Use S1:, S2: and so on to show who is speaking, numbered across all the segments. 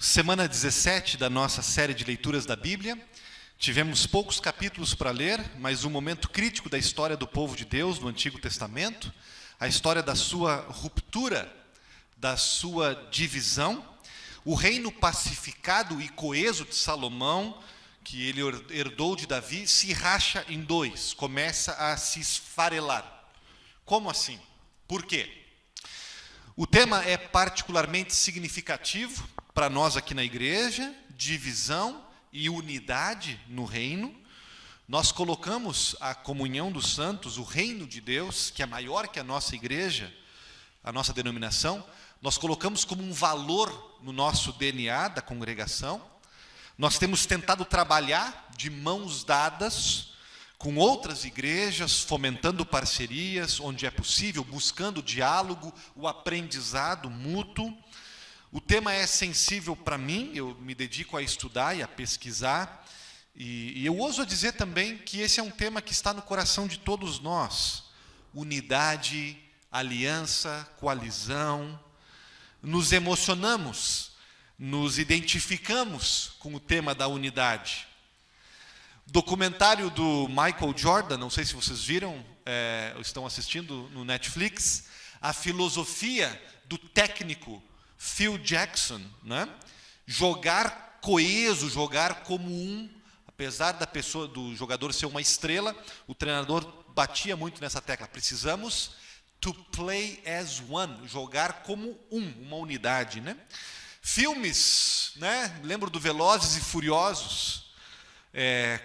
S1: Semana 17 da nossa série de leituras da Bíblia. Tivemos poucos capítulos para ler, mas um momento crítico da história do povo de Deus no Antigo Testamento, a história da sua ruptura, da sua divisão, o reino pacificado e coeso de Salomão, que ele herdou de Davi, se racha em dois, começa a se esfarelar. Como assim? Por quê? O tema é particularmente significativo para nós aqui na igreja, divisão e unidade no reino. Nós colocamos a comunhão dos santos, o reino de Deus, que é maior que a nossa igreja, a nossa denominação, nós colocamos como um valor no nosso DNA da congregação. Nós temos tentado trabalhar de mãos dadas com outras igrejas, fomentando parcerias onde é possível, buscando o diálogo, o aprendizado mútuo. O tema é sensível para mim, eu me dedico a estudar e a pesquisar, e eu ouso dizer também que esse é um tema que está no coração de todos nós. Unidade, aliança, coalizão. Nos emocionamos, nos identificamos com o tema da unidade. Documentário do Michael Jordan, não sei se vocês viram, estão assistindo no Netflix, a filosofia do técnico Phil Jackson, né? Jogar coeso, jogar como um, apesar do jogador ser uma estrela, o treinador batia muito nessa tecla. Precisamos to play as one, jogar como uma unidade, né? Filmes, né? Lembro do Velozes e Furiosos,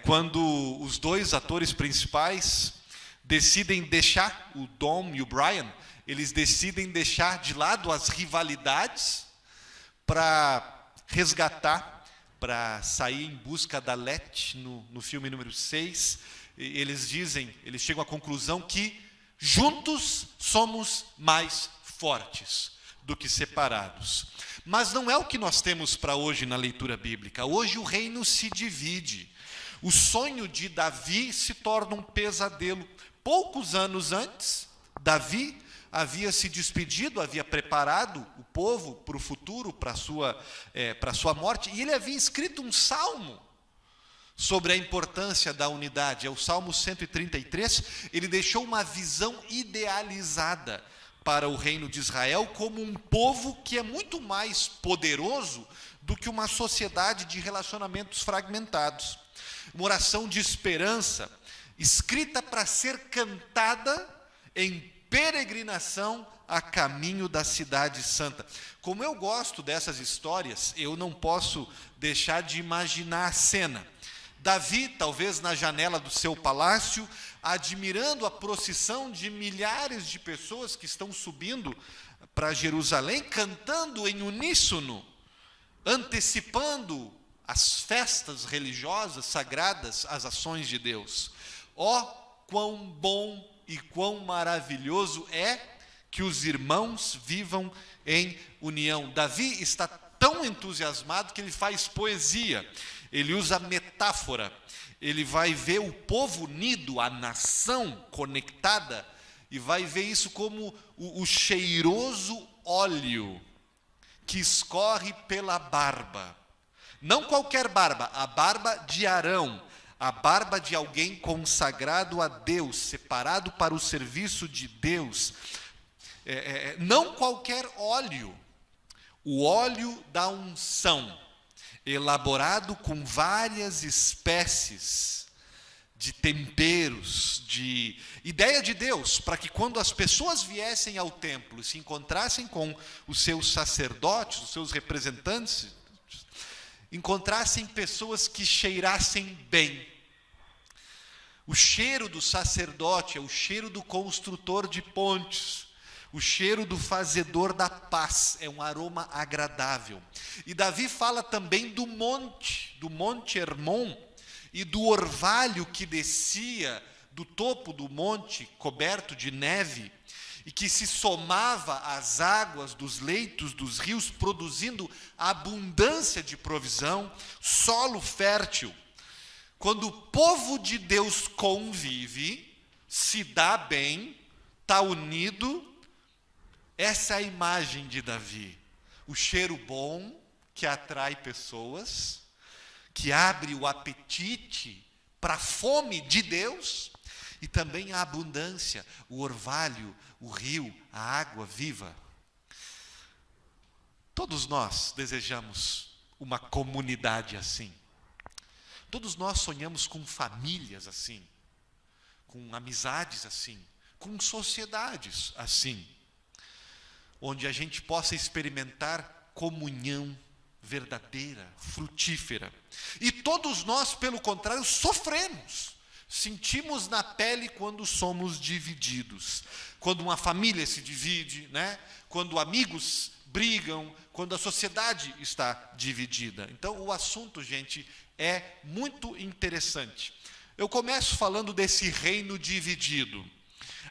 S1: quando os dois atores principais decidem deixar, o Dom e o Brian, eles decidem deixar de lado as rivalidades para resgatar, para sair em busca da Letty no filme número 6. Eles chegam à conclusão que juntos somos mais fortes do que separados. Mas não é o que nós temos para hoje na leitura bíblica. Hoje o reino se divide. O sonho de Davi se torna um pesadelo. Poucos anos antes, Davi havia se despedido, havia preparado o povo para o futuro, para a sua morte, e ele havia escrito um salmo sobre a importância da unidade. É o Salmo 133, ele deixou uma visão idealizada para o reino de Israel como um povo que é muito mais poderoso do que uma sociedade de relacionamentos fragmentados. Uma oração de esperança, escrita para ser cantada em peregrinação a caminho da cidade santa. Como eu gosto dessas histórias, eu não posso deixar de imaginar a cena. Davi, talvez na janela do seu palácio, admirando a procissão de milhares de pessoas que estão subindo para Jerusalém, cantando em uníssono, antecipando as festas religiosas sagradas, as ações de Deus. Ó, quão bom e quão maravilhoso é que os irmãos vivam em união. Davi está tão entusiasmado que ele faz poesia, ele usa metáfora, ele vai ver o povo unido, a nação conectada, e vai ver isso como o cheiroso óleo que escorre pela barba. Não qualquer barba, a barba de Arão, a barba de alguém consagrado a Deus, separado para o serviço de Deus. Não qualquer óleo, o óleo da unção, elaborado com várias espécies de temperos, de ideia de Deus, para que quando as pessoas viessem ao templo e se encontrassem com os seus sacerdotes, os seus representantes, encontrassem pessoas que cheirassem bem. O cheiro do sacerdote é o cheiro do construtor de pontes, o cheiro do fazedor da paz, é um aroma agradável. E Davi fala também do Monte Hermon, e do orvalho que descia do topo do monte, coberto de neve, e que se somava às águas dos leitos dos rios, produzindo abundância de provisão, solo fértil. Quando o povo de Deus convive, se dá bem, está unido, essa é a imagem de Davi. O cheiro bom, que atrai pessoas, que abre o apetite para a fome de Deus, e também a abundância, o orvalho, o rio, a água viva. Todos nós desejamos uma comunidade assim. Todos nós sonhamos com famílias assim, com amizades assim, com sociedades assim, onde a gente possa experimentar comunhão verdadeira, frutífera. E todos nós, pelo contrário, sofremos, sentimos na pele quando somos divididos, quando uma família se divide, né? Quando amigos brigam, quando a sociedade está dividida. Então, o assunto, gente, é muito interessante. Eu começo falando desse reino dividido.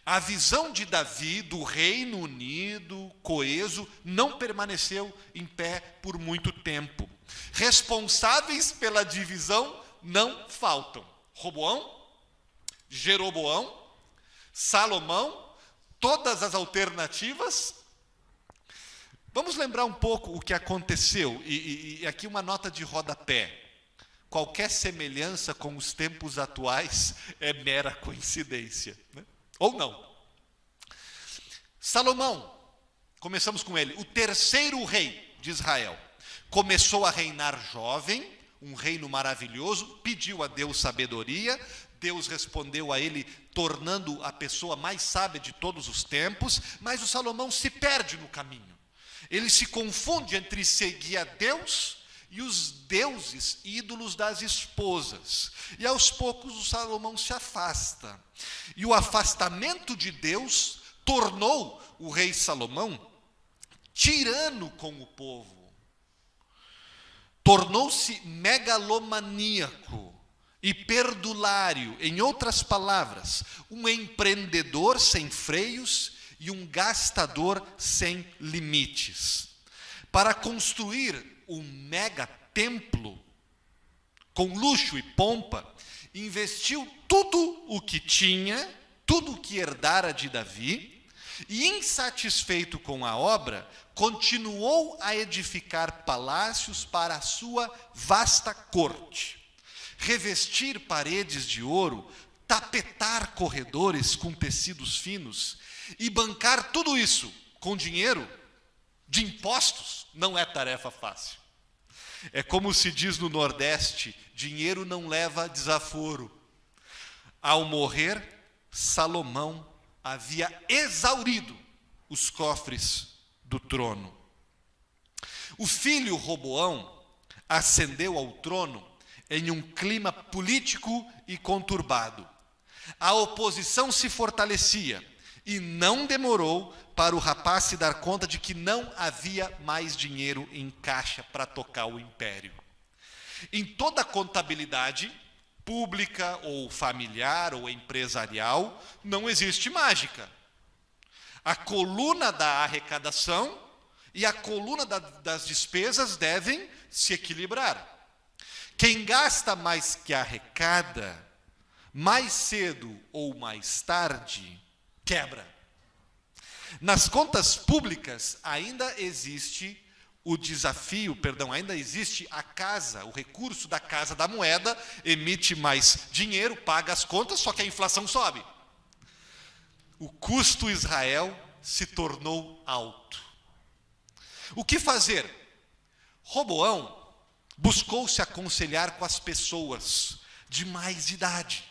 S1: A visão de Davi do Reino Unido, coeso, não permaneceu em pé por muito tempo. Responsáveis pela divisão não faltam: Roboão, Jeroboão, Salomão, todas as alternativas. Vamos lembrar um pouco o que aconteceu, e aqui uma nota de rodapé. Qualquer semelhança com os tempos atuais é mera coincidência, né? Ou não. Salomão, começamos com ele, o terceiro rei de Israel. Começou a reinar jovem, um reino maravilhoso, pediu a Deus sabedoria, Deus respondeu a ele, tornando a pessoa mais sábia de todos os tempos, mas o Salomão se perde no caminho. Ele se confunde entre seguir a Deus e os deuses ídolos das esposas. E aos poucos o Salomão se afasta. E o afastamento de Deus tornou o rei Salomão tirano com o povo. Tornou-se megalomaníaco e perdulário. Em outras palavras, um empreendedor sem freios e um gastador sem limites. Para construir um mega templo, com luxo e pompa, investiu tudo o que tinha, tudo o que herdara de Davi, e insatisfeito com a obra, continuou a edificar palácios para a sua vasta corte, revestir paredes de ouro, tapetar corredores com tecidos finos, e bancar tudo isso com dinheiro de impostos não é tarefa fácil. É como se diz no Nordeste, dinheiro não leva desaforo. Ao morrer, Salomão havia exaurido os cofres do trono. O filho Roboão ascendeu ao trono em um clima político e conturbado. A oposição se fortalecia e não demorou para o rapaz se dar conta de que não havia mais dinheiro em caixa para tocar o império. Em toda a contabilidade, pública ou familiar ou empresarial, não existe mágica. A coluna da arrecadação e a coluna das despesas devem se equilibrar. Quem gasta mais que arrecada, mais cedo ou mais tarde, quebra. Nas contas públicas ainda existe o desafio, ainda existe a casa, o recurso da casa da moeda, emite mais dinheiro, paga as contas, só que a inflação sobe. O custo Israel se tornou alto. O que fazer? Roboão buscou se aconselhar com as pessoas de mais idade.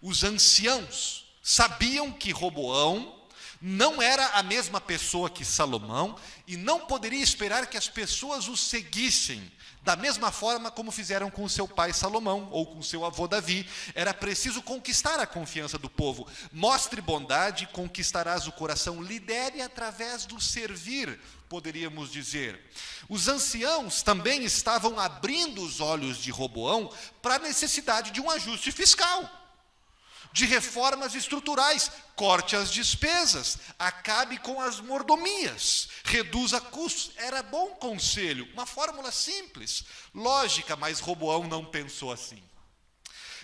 S1: Os anciãos sabiam que Roboão não era a mesma pessoa que Salomão e não poderia esperar que as pessoas o seguissem da mesma forma como fizeram com seu pai Salomão ou com seu avô Davi. Era preciso conquistar a confiança do povo. Mostre bondade, conquistarás o coração. Lidere através do servir, poderíamos dizer. Os anciãos também estavam abrindo os olhos de Roboão para a necessidade de um ajuste fiscal, de reformas estruturais. Corte as despesas, acabe com as mordomias, reduza custos. Era bom conselho, uma fórmula simples, lógica, mas Roboão não pensou assim.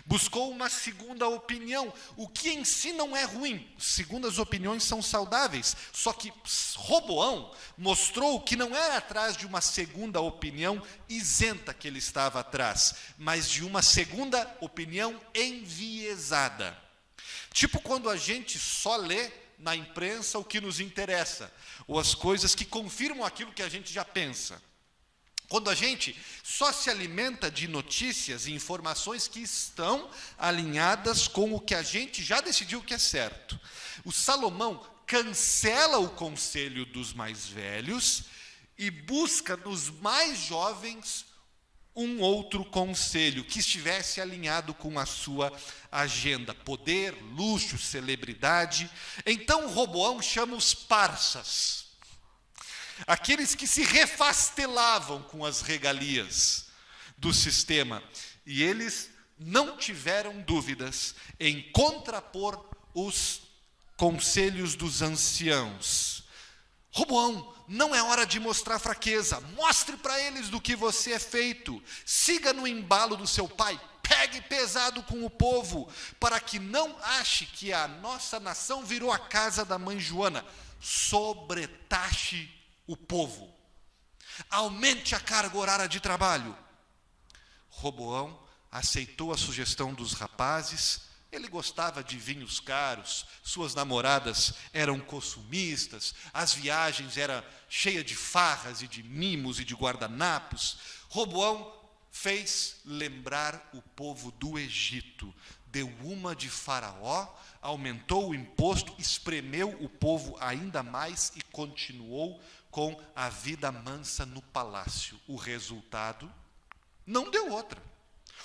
S1: Buscou uma segunda opinião, o que em si não é ruim. Segundas opiniões são saudáveis. Só que Roboão mostrou que não era atrás de uma segunda opinião isenta que ele estava atrás, mas de uma segunda opinião enviesada. Tipo quando a gente só lê na imprensa o que nos interessa, ou as coisas que confirmam aquilo que a gente já pensa. Quando a gente só se alimenta de notícias e informações que estão alinhadas com o que a gente já decidiu que é certo. O Salomão cancela o conselho dos mais velhos e busca nos mais jovens um outro conselho que estivesse alinhado com a sua agenda. Poder, luxo, celebridade. Então Roboão chama os parsas, aqueles que se refastelavam com as regalias do sistema. E eles não tiveram dúvidas em contrapor os conselhos dos anciãos. Roboão, não é hora de mostrar fraqueza. Mostre para eles do que você é feito. Siga no embalo do seu pai. Pegue pesado com o povo, para que não ache que a nossa nação virou a casa da mãe Joana. Sobretaxe o povo. Aumente a carga horária de trabalho. Roboão aceitou a sugestão dos rapazes. Ele gostava de vinhos caros, suas namoradas eram consumistas, as viagens eram cheias de farras e de mimos e de guardanapos. Roboão fez lembrar o povo do Egito, deu uma de Faraó, aumentou o imposto, espremeu o povo ainda mais e continuou com a vida mansa no palácio. O resultado não deu outra.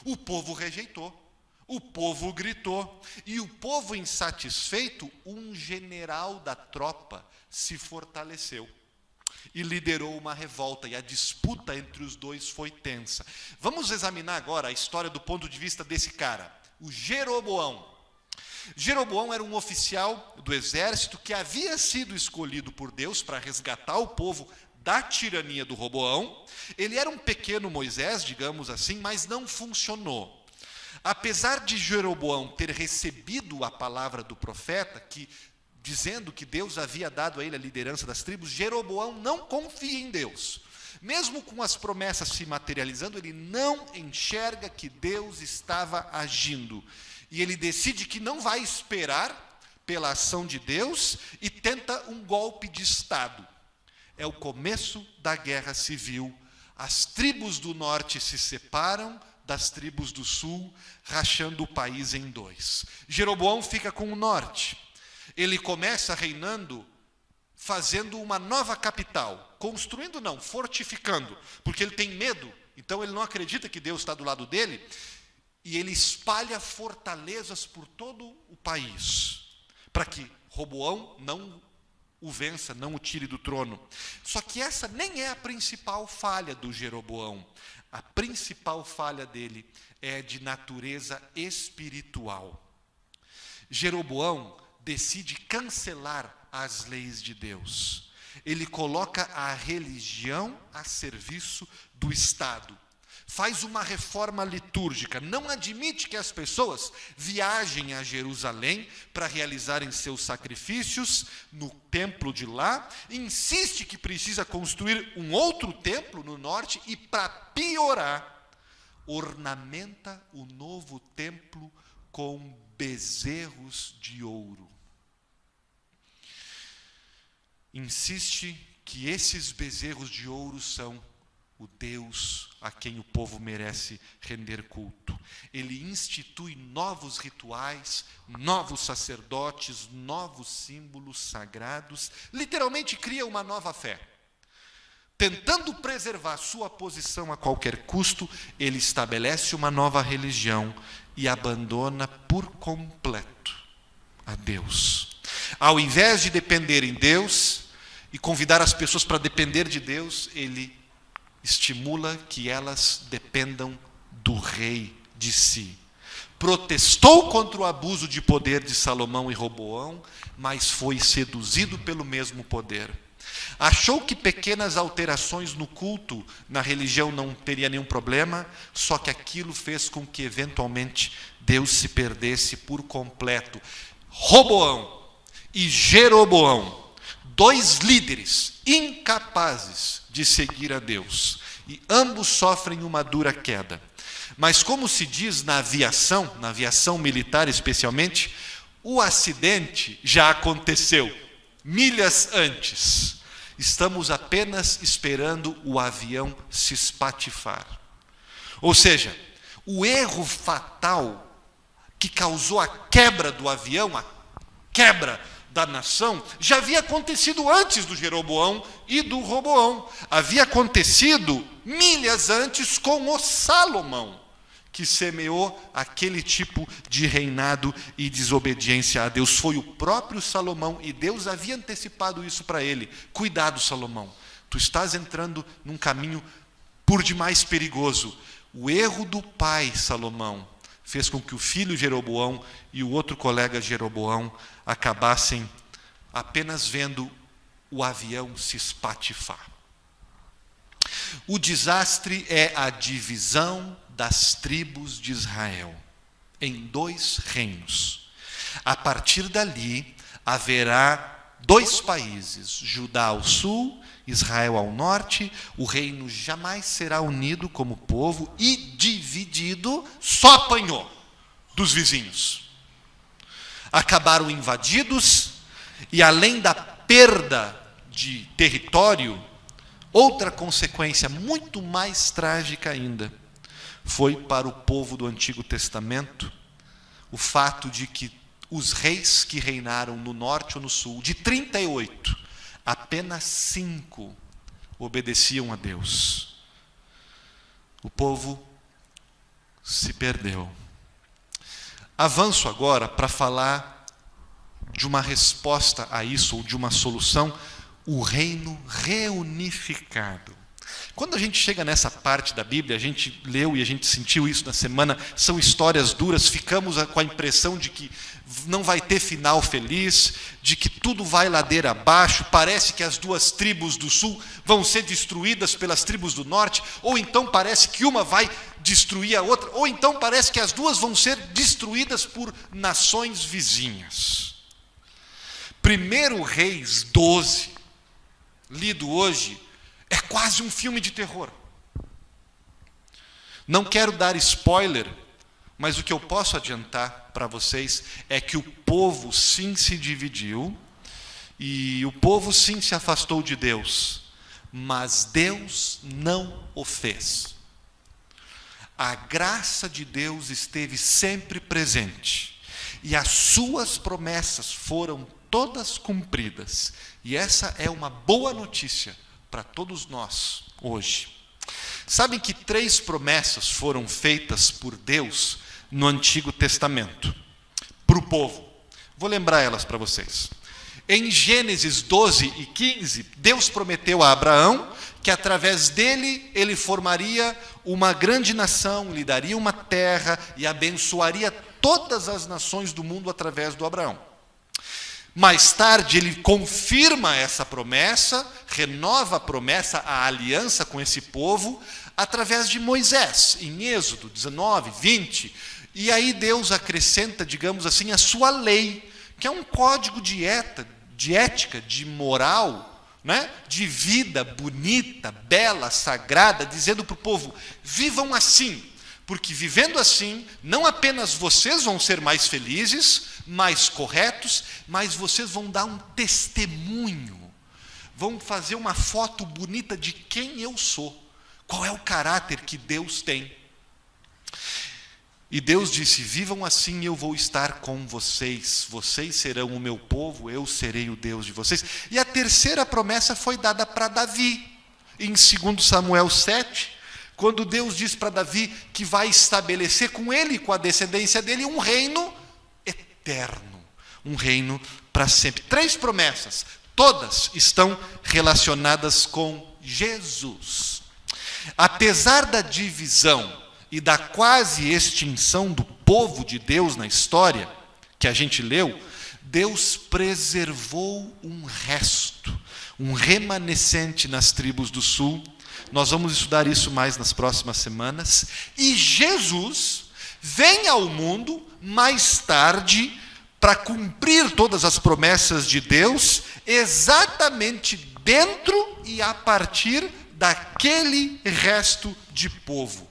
S1: O povo rejeitou. O povo gritou, e o povo insatisfeito, um general da tropa se fortaleceu e liderou uma revolta, e a disputa entre os dois foi tensa. Vamos examinar agora a história do ponto de vista desse cara, o Jeroboão. Jeroboão era um oficial do exército que havia sido escolhido por Deus para resgatar o povo da tirania do Roboão. Ele era um pequeno Moisés, digamos assim, mas não funcionou. Apesar de Jeroboão ter recebido a palavra do profeta, dizendo que Deus havia dado a ele a liderança das tribos, Jeroboão não confia em Deus. Mesmo com as promessas se materializando, ele não enxerga que Deus estava agindo. E ele decide que não vai esperar pela ação de Deus e tenta um golpe de Estado. É o começo da guerra civil. As tribos do norte se separam das tribos do sul, rachando o país em dois. Jeroboão fica com o norte. Ele começa reinando, fazendo uma nova capital. Construindo não, fortificando, porque ele tem medo, então ele não acredita que Deus está do lado dele, e ele espalha fortalezas por todo o país, para que Roboão não o vença, não o tire do trono. Só que essa nem é a principal falha do Jeroboão. A principal falha dele é de natureza espiritual. Jeroboão decide cancelar as leis de Deus. Ele coloca a religião a serviço do Estado. Faz uma reforma litúrgica, não admite que as pessoas viajem a Jerusalém para realizarem seus sacrifícios no templo de lá, insiste que precisa construir um outro templo no norte e, para piorar, ornamenta o novo templo com bezerros de ouro. Insiste que esses bezerros de ouro são o Deus a quem o povo merece render culto. Ele institui novos rituais, novos sacerdotes, novos símbolos sagrados, literalmente cria uma nova fé. Tentando preservar sua posição a qualquer custo, ele estabelece uma nova religião e abandona por completo a Deus. Ao invés de depender em Deus e convidar as pessoas para depender de Deus, ele estimula que elas dependam do rei de si. Protestou contra o abuso de poder de Salomão e Roboão, mas foi seduzido pelo mesmo poder. Achou que pequenas alterações no culto, na religião, não teria nenhum problema, só que aquilo fez com que, eventualmente, Deus se perdesse por completo. Roboão e Jeroboão, 2 líderes incapazes de seguir a Deus, e ambos sofrem uma dura queda. Mas, como se diz na aviação militar especialmente, o acidente já aconteceu milhas antes. Estamos apenas esperando o avião se espatifar. Ou seja, o erro fatal que causou a quebra do avião, a quebra da nação, já havia acontecido antes do Jeroboão e do Roboão. Havia acontecido milhas antes com o Salomão, que semeou aquele tipo de reinado e desobediência a Deus. Foi o próprio Salomão, e Deus havia antecipado isso para ele. Cuidado, Salomão, tu estás entrando num caminho por demais perigoso. O erro do pai, Salomão, fez com que o filho Jeroboão e o outro colega Jeroboão acabassem apenas vendo o avião se espatifar. O desastre é a divisão das tribos de Israel em 2 reinos. A partir dali, haverá 2 países, Judá ao sul, Israel ao norte. O reino jamais será unido como povo, e dividido só apanhou dos vizinhos. Acabaram invadidos, e além da perda de território, outra consequência muito mais trágica ainda foi para o povo do Antigo Testamento o fato de que os reis que reinaram no norte ou no sul, de 38, apenas 5 obedeciam a Deus. O povo se perdeu. Avanço agora para falar de uma resposta a isso, ou de uma solução: o reino reunificado. Quando a gente chega nessa parte da Bíblia, a gente leu e a gente sentiu isso na semana, são histórias duras, ficamos com a impressão de que não vai ter final feliz, de que tudo vai ladeira abaixo, parece que as 2 tribos do sul vão ser destruídas pelas tribos do norte, ou então parece que uma vai destruir a outra, ou então parece que as 2 vão ser destruídas por nações vizinhas. 1 Reis 12, lido hoje, é quase um filme de terror. Não quero dar spoiler, mas o que eu posso adiantar para vocês é que o povo sim se dividiu, e o povo sim se afastou de Deus, mas Deus não o fez. A graça de Deus esteve sempre presente, e as suas promessas foram todas cumpridas, e essa é uma boa notícia para todos nós hoje. Sabem que 3 promessas foram feitas por Deus no Antigo Testamento para o povo. Vou lembrar elas para vocês. Em Gênesis 12 e 15, Deus prometeu a Abraão que através dele ele formaria uma grande nação, lhe daria uma terra e abençoaria todas as nações do mundo através do Abraão. Mais tarde, ele confirma essa promessa, renova a promessa, a aliança com esse povo, através de Moisés, em Êxodo 19, 20. E aí Deus acrescenta, digamos assim, a sua lei, que é um código de ética, de moral, né? De vida bonita, bela, sagrada, dizendo para o povo: vivam assim, porque vivendo assim, não apenas vocês vão ser mais felizes, mais corretos, mas vocês vão dar um testemunho, vão fazer uma foto bonita de quem eu sou, qual é o caráter que Deus tem. E Deus disse: vivam assim, eu vou estar com vocês, vocês serão o meu povo, eu serei o Deus de vocês. E a terceira promessa foi dada para Davi, em 2 Samuel 7, quando Deus diz para Davi que vai estabelecer com ele, com a descendência dele, um reino eterno, um reino para sempre. 3 promessas, todas estão relacionadas com Jesus. Apesar da divisão e da quase extinção do povo de Deus na história, que a gente leu, Deus preservou um resto, um remanescente nas tribos do sul. Nós vamos estudar isso mais nas próximas semanas. E Jesus vem ao mundo mais tarde para cumprir todas as promessas de Deus, exatamente dentro e a partir daquele resto de povo.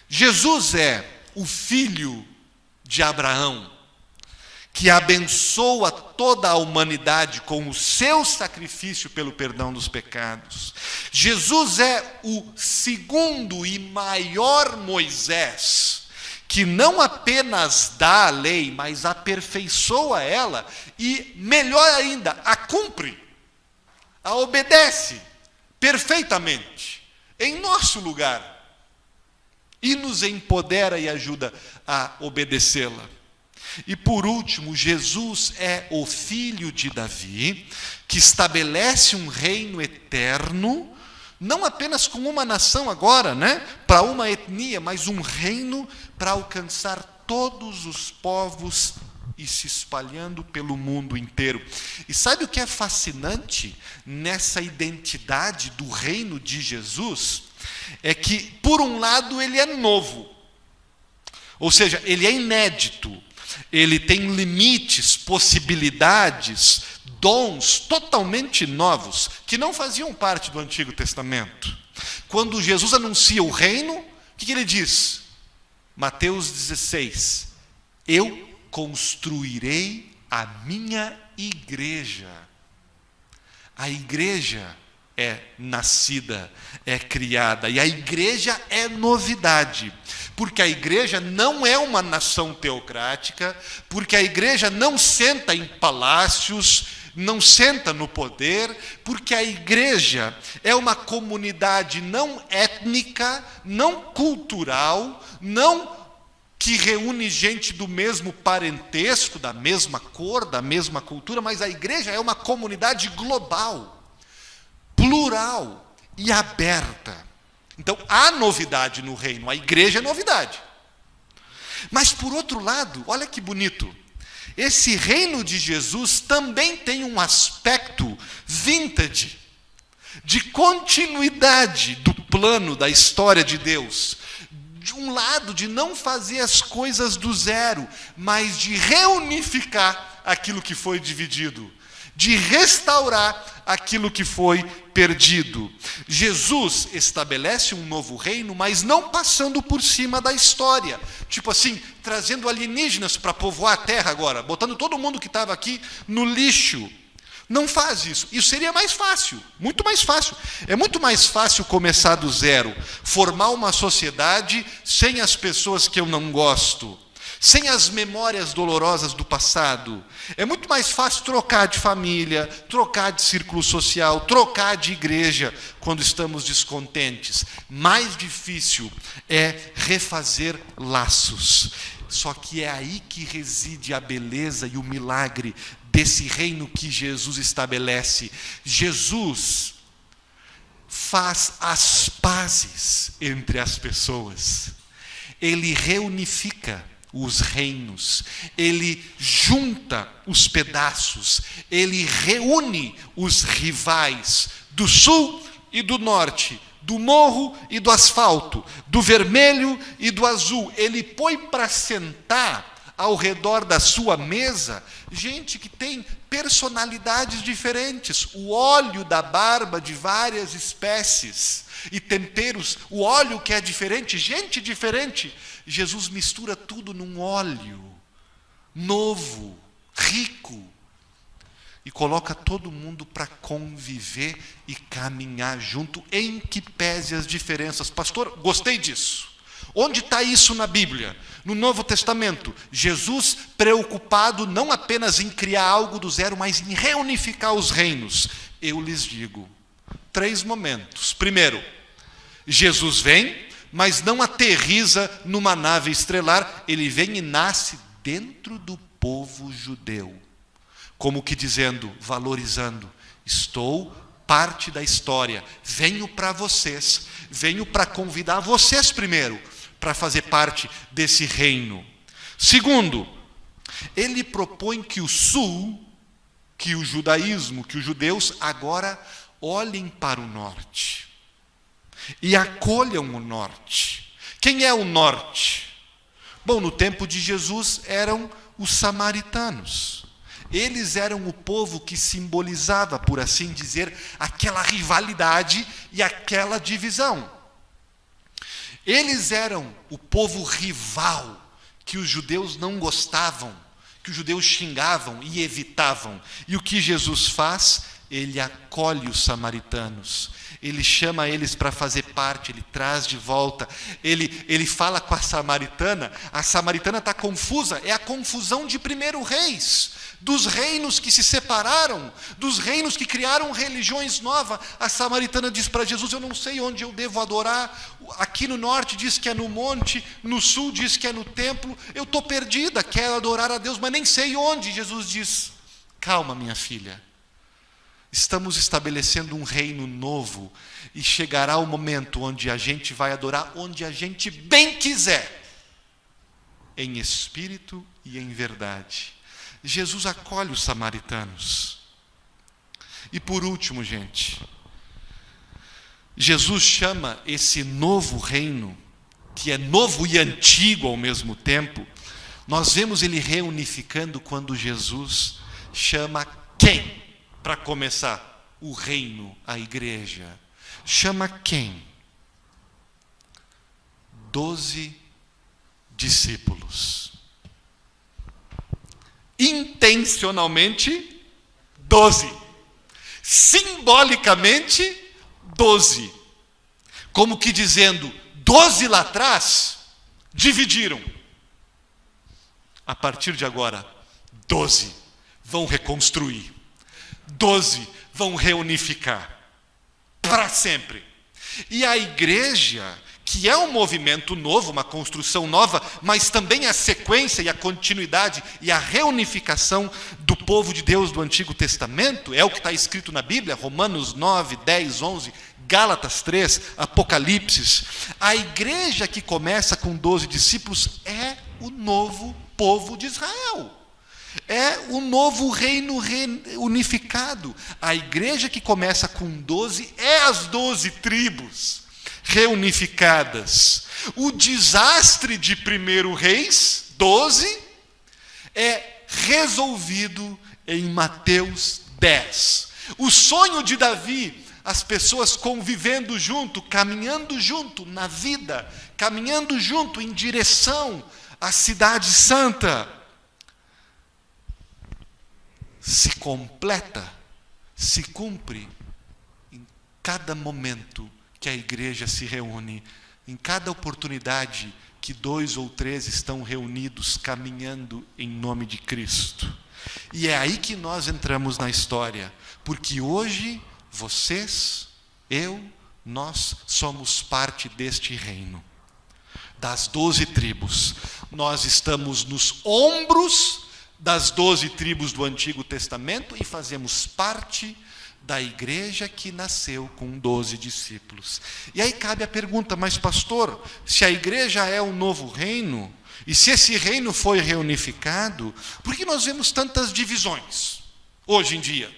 S1: Jesus é o filho de Abraão, que abençoa toda a humanidade com o seu sacrifício pelo perdão dos pecados. Jesus é o segundo e maior Moisés, que não apenas dá a lei, mas aperfeiçoa ela e, melhor ainda, a cumpre, a obedece perfeitamente, em nosso lugar, e nos empodera e ajuda a obedecê-la. E por último, Jesus é o filho de Davi, que estabelece um reino eterno, não apenas com uma nação agora, para uma etnia, mas um reino para alcançar todos os povos e se espalhando pelo mundo inteiro. E sabe o que é fascinante nessa identidade do reino de Jesus? É que, por um lado, ele é novo, ou seja, ele é inédito, ele tem limites, possibilidades, dons totalmente novos, que não faziam parte do Antigo Testamento. Quando Jesus anuncia o reino, o que ele diz? Mateus 16, eu construirei a minha igreja. A igreja é nascida, é criada, e a igreja é novidade, porque a igreja não é uma nação teocrática, porque a igreja não senta em palácios, não senta no poder, porque a igreja é uma comunidade não étnica, não cultural, não que reúne gente do mesmo parentesco, da mesma cor, da mesma cultura, mas a igreja é uma comunidade global, plural e aberta. Então, há novidade no reino, a igreja é novidade. Mas, por outro lado, olha que bonito, esse reino de Jesus também tem um aspecto vintage, de continuidade do plano, da história de Deus. De um lado, de não fazer as coisas do zero, mas de reunificar aquilo que foi dividido, de restaurar aquilo que foi perdido. Jesus estabelece um novo reino, mas não passando por cima da história. Tipo assim, trazendo alienígenas para povoar a terra agora, botando todo mundo que estava aqui no lixo. Não faz isso. Isso seria mais fácil, muito mais fácil. É muito mais fácil começar do zero, formar uma sociedade sem as pessoas que eu não gosto, sem as memórias dolorosas do passado. É muito mais fácil trocar de família, trocar de círculo social, trocar de igreja quando estamos descontentes. Mais difícil é refazer laços. Só que é aí que reside a beleza e o milagre desse reino que Jesus estabelece. Jesus faz as pazes entre as pessoas. Ele reunifica os reinos, ele junta os pedaços, ele reúne os rivais do sul e do norte, do morro e do asfalto, do vermelho e do azul. Ele põe para sentar ao redor da sua mesa gente que tem personalidades diferentes, o óleo da barba de várias espécies e temperos, o óleo que é diferente, gente diferente. Jesus mistura tudo num óleo novo, rico, e coloca todo mundo para conviver e caminhar junto, em que pese as diferenças. Pastor, gostei disso. Onde está isso na Bíblia? No Novo Testamento. Jesus preocupado não apenas em criar algo do zero, mas em reunificar os reinos. Eu lhes digo, 3 momentos. Primeiro, Jesus vem, mas não aterriza numa nave estrelar. Ele vem e nasce dentro do povo judeu. Como que dizendo, valorizando, estou parte da história, venho para vocês, venho para convidar vocês primeiro, para fazer parte desse reino. Segundo, ele propõe que o sul que o judaísmo, que os judeus agora olhem para o norte e acolham o norte. Quem é o norte? Bom, no tempo de Jesus eram os samaritanos. Eles eram o povo que simbolizava, por assim dizer, aquela rivalidade e aquela divisão. Eles eram o povo rival que os judeus não gostavam, que os judeus xingavam e evitavam. E o que Jesus faz? Ele acolhe os samaritanos, ele chama eles para fazer parte, ele traz de volta, ele fala com a samaritana está confusa, é a confusão de 1 Reis, dos reinos que se separaram, dos reinos que criaram religiões novas. A samaritana diz para Jesus: eu não sei onde eu devo adorar, aqui no norte diz que é no monte, no sul diz que é no templo, eu estou perdida, quero adorar a Deus, mas nem sei onde. Jesus diz: calma, minha filha, estamos estabelecendo um reino novo e chegará o momento onde a gente vai adorar onde a gente bem quiser, em espírito e em verdade. Jesus acolhe os samaritanos. E por último, gente, Jesus chama esse novo reino, que é novo e antigo ao mesmo tempo, nós vemos ele reunificando quando Jesus chama quem? Para começar, o reino, a igreja. Chama quem? 12 discípulos. Intencionalmente, 12. Simbolicamente, 12. Como que dizendo, 12 lá atrás, dividiram. A partir de agora, 12 vão reconstruir. 12 vão reunificar para sempre. E a igreja, que é um movimento novo, uma construção nova, mas também a sequência e a continuidade e a reunificação do povo de Deus do Antigo Testamento, é o que está escrito na Bíblia, Romanos 9, 10, 11, Gálatas 3, Apocalipse. A igreja que começa com 12 discípulos é o novo povo de Israel. É o novo reino unificado. A igreja que começa com 12 é as 12 tribos reunificadas. O desastre de 1 Reis 12 é resolvido em Mateus 10. O sonho de Davi, as pessoas convivendo junto, caminhando junto na vida, caminhando junto em direção à cidade santa, se completa, se cumpre em cada momento que a igreja se reúne, em cada oportunidade que 2 ou 3 estão reunidos, caminhando em nome de Cristo. E é aí que nós entramos na história, porque hoje, vocês, eu, nós somos parte deste reino, das 12 tribos. Nós estamos nos ombros das 12 tribos do Antigo Testamento e fazemos parte da igreja que nasceu com 12 discípulos. E aí cabe a pergunta: mas pastor, se a igreja é o novo reino, e se esse reino foi reunificado, por que nós vemos tantas divisões hoje em dia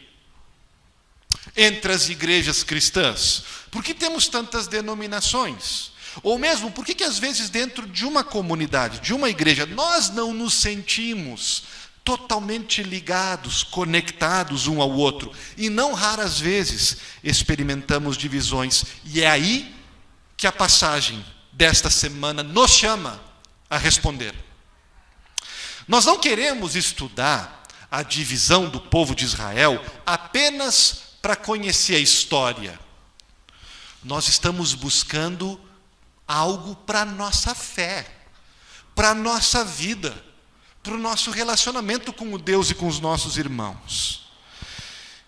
S1: entre as igrejas cristãs? Por que temos tantas denominações? Ou mesmo, por que às vezes dentro de uma comunidade, de uma igreja, nós não nos sentimos totalmente ligados, conectados um ao outro, e não raras vezes experimentamos divisões? E é aí que a passagem desta semana nos chama a responder. Nós não queremos estudar a divisão do povo de Israel apenas para conhecer a história. Nós estamos buscando algo para a nossa fé, para a nossa vida, para o nosso relacionamento com o Deus e com os nossos irmãos.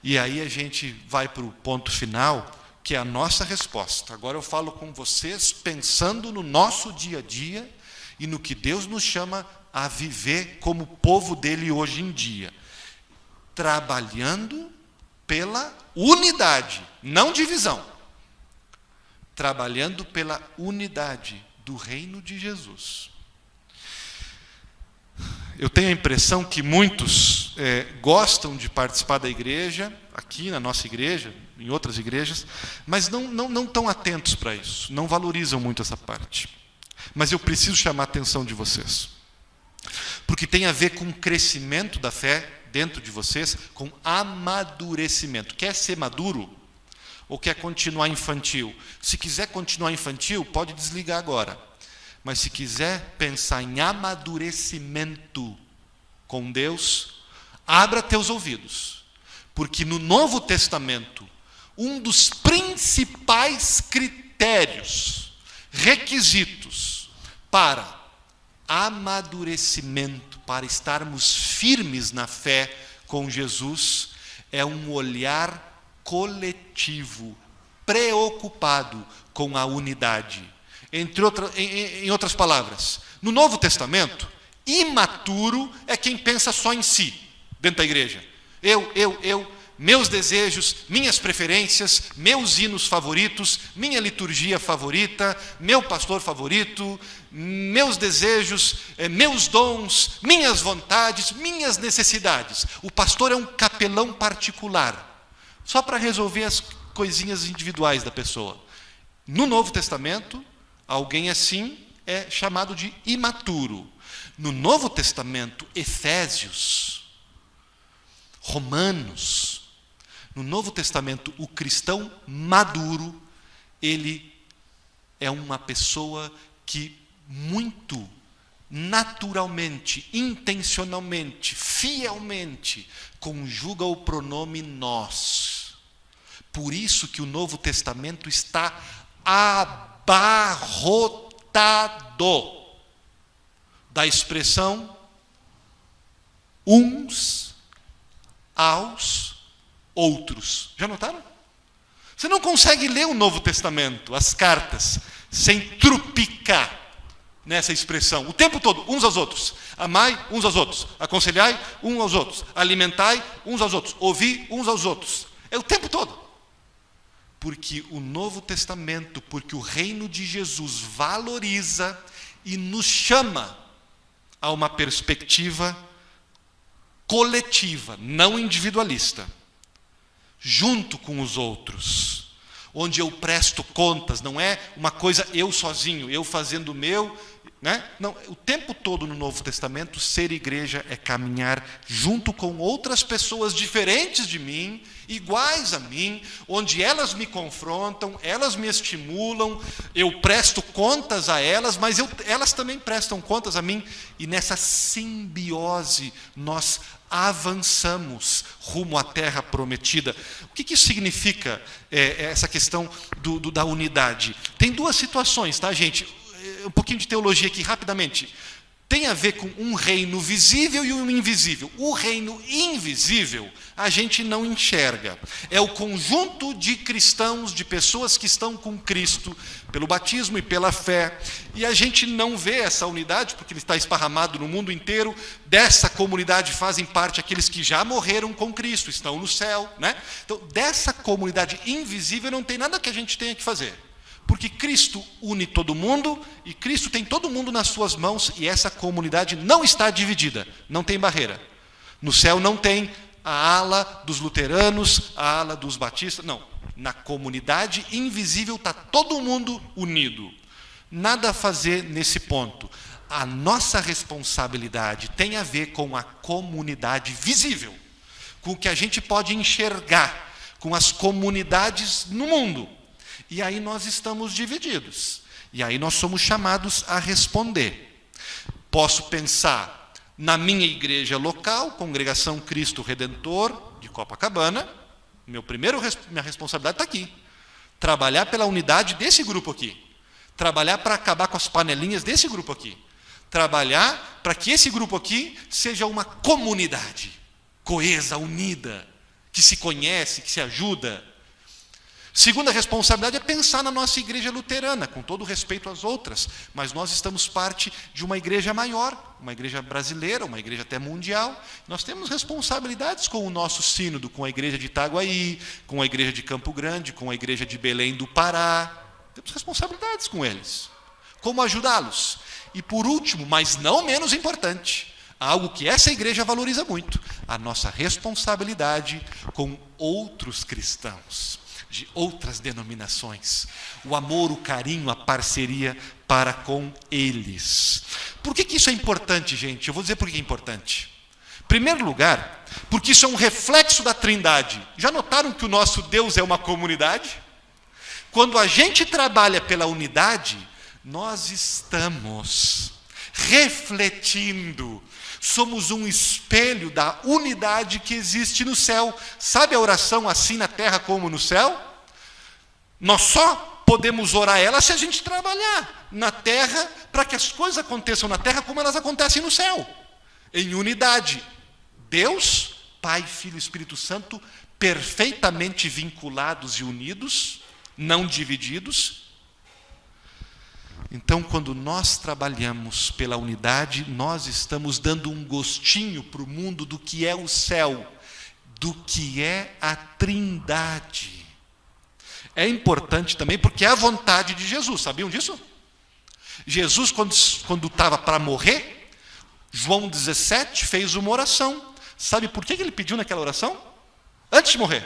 S1: E aí a gente vai para o ponto final, que é a nossa resposta. Agora eu falo com vocês pensando no nosso dia a dia e no que Deus nos chama a viver como povo dele hoje em dia. Trabalhando pela unidade, não divisão. Trabalhando pela unidade do reino de Jesus. Eu tenho a impressão que muitos gostam de participar da igreja, aqui na nossa igreja, em outras igrejas, mas não estão atentos para isso, não valorizam muito essa parte. Mas eu preciso chamar a atenção de vocês, porque tem a ver com o crescimento da fé dentro de vocês, com amadurecimento. Quer ser maduro ou quer continuar infantil? Se quiser continuar infantil, pode desligar agora. Mas se quiser pensar em amadurecimento com Deus, abra teus ouvidos, porque no Novo Testamento, um dos principais critérios, requisitos para amadurecimento, para estarmos firmes na fé com Jesus, é um olhar coletivo, preocupado com a unidade. Em outras palavras, no Novo Testamento, imaturo é quem pensa só em si, dentro da igreja. Eu, meus desejos, minhas preferências, meus hinos favoritos, minha liturgia favorita, meu pastor favorito, meus desejos, meus dons, minhas vontades, minhas necessidades. O pastor é um capelão particular, só para resolver as coisinhas individuais da pessoa. No Novo Testamento, alguém assim é chamado de imaturo. No Novo Testamento, Efésios, Romanos, no Novo Testamento, o cristão maduro, ele é uma pessoa que muito naturalmente, intencionalmente, fielmente, conjuga o pronome nós. Por isso que o Novo Testamento está abarrotado da expressão uns aos outros. Já notaram? Você não consegue ler o Novo Testamento, as cartas, sem trupicar nessa expressão. O tempo todo, uns aos outros. Amai uns aos outros. Aconselhai uns aos outros. Alimentai uns aos outros. Ouvi uns aos outros. É o tempo todo. Porque o Novo Testamento, porque o reino de Jesus valoriza e nos chama a uma perspectiva coletiva, não individualista, junto com os outros, onde eu presto contas, não é uma coisa eu sozinho, eu fazendo o meu, né? Não, o tempo todo no Novo Testamento, ser igreja é caminhar junto com outras pessoas diferentes de mim, iguais a mim, onde elas me confrontam, elas me estimulam, eu presto contas a elas, mas elas também prestam contas a mim, e nessa simbiose nós avançamos rumo à terra prometida. O que isso significa, essa questão da unidade? Tem duas situações, tá, gente? Um pouquinho de teologia aqui, rapidamente. Tem a ver com um reino visível e um invisível. O reino invisível a gente não enxerga. É o conjunto de cristãos, de pessoas que estão com Cristo, pelo batismo e pela fé. E a gente não vê essa unidade, porque ele está esparramado no mundo inteiro. Dessa comunidade fazem parte aqueles que já morreram com Cristo, estão no céu, né? Então, dessa comunidade invisível não tem nada que a gente tenha que fazer. Porque Cristo une todo mundo, e Cristo tem todo mundo nas suas mãos, e essa comunidade não está dividida, não tem barreira. No céu não tem a ala dos luteranos, a ala dos batistas, não. Na comunidade invisível está todo mundo unido. Nada a fazer nesse ponto. A nossa responsabilidade tem a ver com a comunidade visível, com o que a gente pode enxergar, com as comunidades no mundo. E aí nós estamos divididos. E aí nós somos chamados a responder. Posso pensar na minha igreja local, Congregação Cristo Redentor, de Copacabana. Minha responsabilidade está aqui. Trabalhar pela unidade desse grupo aqui. Trabalhar para acabar com as panelinhas desse grupo aqui. Trabalhar para que esse grupo aqui seja uma comunidade coesa, unida, que se conhece, que se ajuda. Segunda responsabilidade é pensar na nossa igreja luterana, com todo respeito às outras, mas nós estamos parte de uma igreja maior, uma igreja brasileira, uma igreja até mundial. Nós temos responsabilidades com o nosso sínodo, com a igreja de Itaguaí, com a igreja de Campo Grande, com a igreja de Belém do Pará. Temos responsabilidades com eles. Como ajudá-los? E por último, mas não menos importante, algo que essa igreja valoriza muito, a nossa responsabilidade com outros cristãos, de outras denominações. O amor, o carinho, a parceria para com eles. Por que isso é importante, gente? Eu vou dizer por que é importante. Em primeiro lugar, porque isso é um reflexo da Trindade. Já notaram que o nosso Deus é uma comunidade? Quando a gente trabalha pela unidade, nós estamos refletindo, somos um espelho da unidade que existe no céu. Sabe a oração assim na terra como no céu? Nós só podemos orar ela se a gente trabalhar na terra para que as coisas aconteçam na terra como elas acontecem no céu, em unidade. Deus, Pai, Filho e Espírito Santo, perfeitamente vinculados e unidos, não divididos. Então, quando nós trabalhamos pela unidade, nós estamos dando um gostinho para o mundo do que é o céu, do que é a Trindade. É importante também porque é a vontade de Jesus, sabiam disso? Jesus, quando estava para morrer, João 17 fez uma oração. Sabe por que ele pediu naquela oração? Antes de morrer.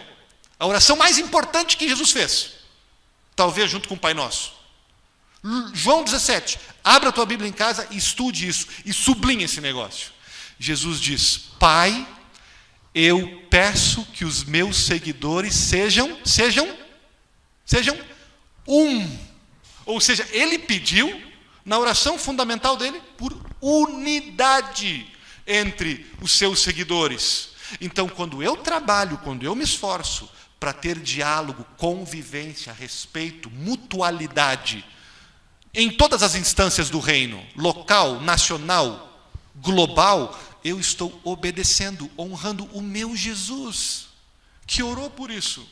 S1: A oração mais importante que Jesus fez, talvez junto com o Pai Nosso. João 17, abra a tua Bíblia em casa e estude isso, e sublinhe esse negócio. Jesus diz: Pai, eu peço que os meus seguidores sejam um. Ou seja, ele pediu, na oração fundamental dele, por unidade entre os seus seguidores. Então, quando eu trabalho, quando eu me esforço para ter diálogo, convivência, respeito, mutualidade, em todas as instâncias do reino, local, nacional, global, eu estou obedecendo, honrando o meu Jesus, que orou por isso.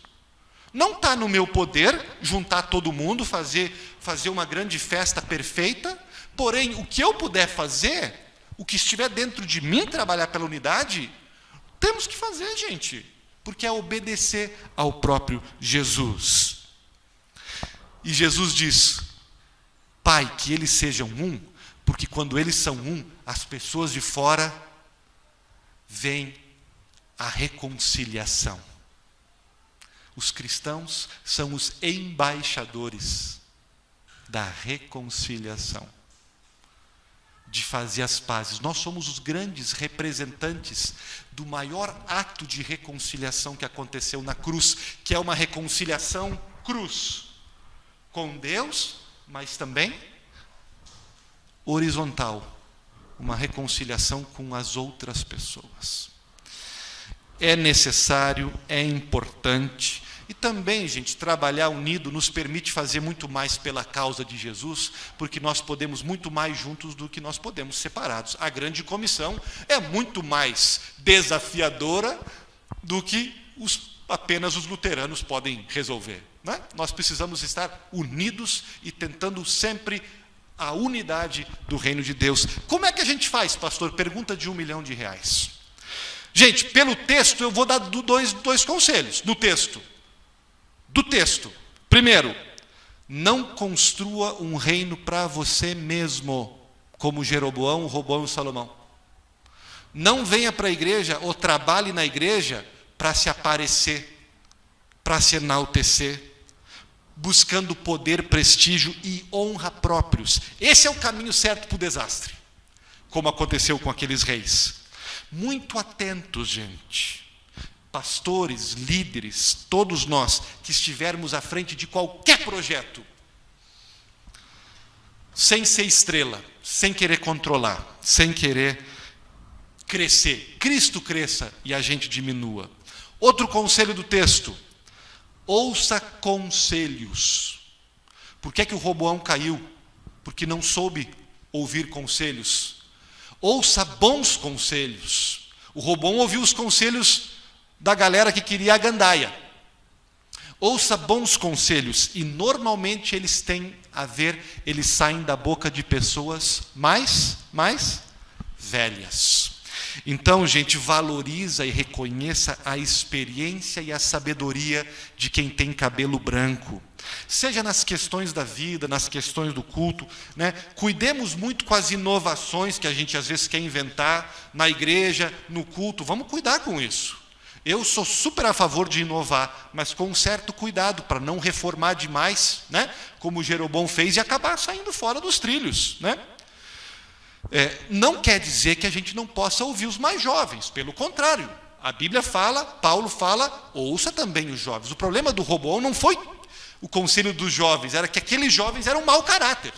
S1: Não está no meu poder juntar todo mundo, fazer uma grande festa perfeita, porém, o que eu puder fazer, o que estiver dentro de mim, trabalhar pela unidade, temos que fazer, gente, porque é obedecer ao próprio Jesus. E Jesus diz: Pai, que eles sejam um, porque quando eles são um, as pessoas de fora veem a reconciliação. Os cristãos são os embaixadores da reconciliação, de fazer as pazes. Nós somos os grandes representantes do maior ato de reconciliação que aconteceu na cruz, que é uma reconciliação cruz com Deus, mas também horizontal, uma reconciliação com as outras pessoas. É necessário, é importante. E também, gente, trabalhar unido nos permite fazer muito mais pela causa de Jesus, porque nós podemos muito mais juntos do que nós podemos separados. A grande comissão é muito mais desafiadora do que apenas os luteranos podem resolver, né? Nós precisamos estar unidos e tentando sempre a unidade do reino de Deus. Como é que a gente faz, pastor? Pergunta de R$1 milhão. Gente, pelo texto eu vou dar dois conselhos no texto. Do texto. Primeiro, não construa um reino para você mesmo, como Jeroboão, Roboão e Salomão. Não venha para a igreja ou trabalhe na igreja para se aparecer, para se enaltecer, buscando poder, prestígio e honra próprios. Esse é o caminho certo para o desastre, como aconteceu com aqueles reis. Muito atentos, gente. Pastores, líderes, todos nós que estivermos à frente de qualquer projeto, sem ser estrela, sem querer controlar, sem querer crescer. Cristo cresça e a gente diminua. Outro conselho do texto: ouça conselhos. Por que o Roboão caiu? Porque não soube ouvir conselhos. Ouça bons conselhos. O Roboão ouviu os conselhos da galera que queria a gandaia. Ouça bons conselhos, e normalmente eles saem da boca de pessoas mais velhas. Então, gente, valoriza e reconheça a experiência e a sabedoria de quem tem cabelo branco. Seja nas questões da vida, nas questões do culto, né? Cuidemos muito com as inovações que a gente às vezes quer inventar na igreja, no culto. Vamos cuidar com isso. Eu sou super a favor de inovar, mas com um certo cuidado, para não reformar demais, né? Como Jeroboão fez, e acabar saindo fora dos trilhos, né? Não quer dizer que a gente não possa ouvir os mais jovens, pelo contrário. A Bíblia fala, Paulo fala, ouça também os jovens. O problema do Roboão não foi o conselho dos jovens, era que aqueles jovens eram mau caráter.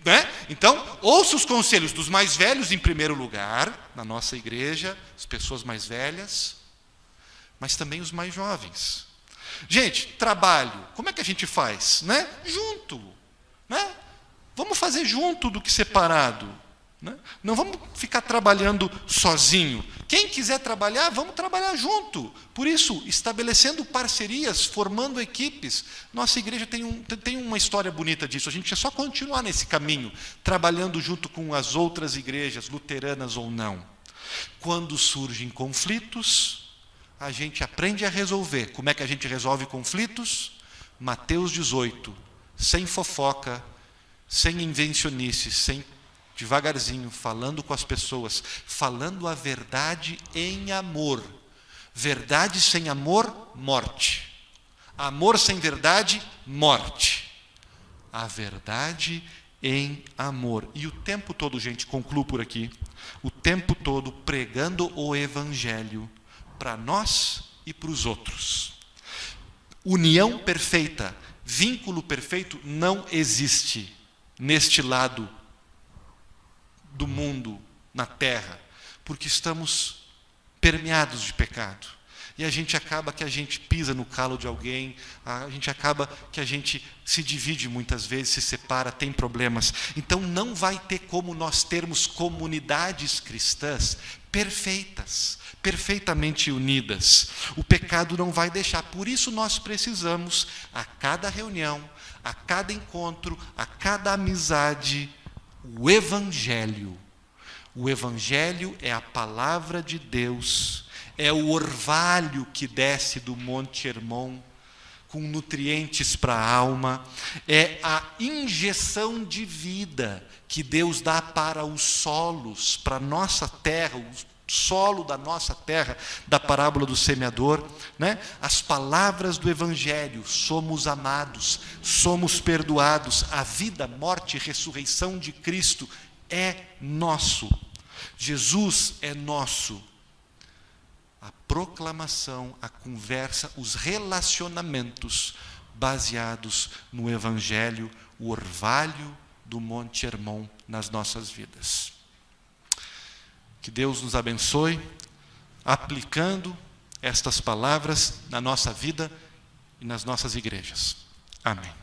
S1: Né? Então, ouça os conselhos dos mais velhos em primeiro lugar, na nossa igreja, as pessoas mais velhas, mas também os mais jovens. Gente, trabalho, como é que a gente faz? Né? Junto. Né? Vamos fazer junto do que separado. Né? Não vamos ficar trabalhando sozinho. Quem quiser trabalhar, vamos trabalhar junto. Por isso, estabelecendo parcerias, formando equipes. Nossa igreja tem uma história bonita disso. A gente é só continuar nesse caminho, trabalhando junto com as outras igrejas, luteranas ou não. Quando surgem conflitos, a gente aprende a resolver. Como é que a gente resolve conflitos? Mateus 18, sem fofoca, sem invencionice, devagarzinho, falando com as pessoas, falando a verdade em amor. Verdade sem amor, morte. Amor sem verdade, morte. A verdade em amor. E o tempo todo, gente, concluo por aqui, o tempo todo pregando o Evangelho para nós e para os outros. União perfeita, vínculo perfeito não existe neste lado do mundo, na terra, porque estamos permeados de pecado. E a gente acaba que a gente pisa no calo de alguém, a gente acaba que a gente se divide muitas vezes, se separa, tem problemas. Então não vai ter como nós termos comunidades cristãs perfeitas, perfeitamente unidas. O pecado não vai deixar. Por isso nós precisamos, a cada reunião, a cada encontro, a cada amizade, o Evangelho. O Evangelho é a palavra de Deus, é o orvalho que desce do Monte Hermon, com nutrientes para a alma, é a injeção de vida que Deus dá para os solos, para a nossa terra, o solo da nossa terra, da parábola do semeador, né? As palavras do Evangelho: somos amados, somos perdoados, a vida, morte e ressurreição de Cristo é nosso, Jesus é nosso. A proclamação, a conversa, os relacionamentos baseados no Evangelho, o orvalho do Monte Hermon nas nossas vidas. Que Deus nos abençoe, aplicando estas palavras na nossa vida e nas nossas igrejas. Amém.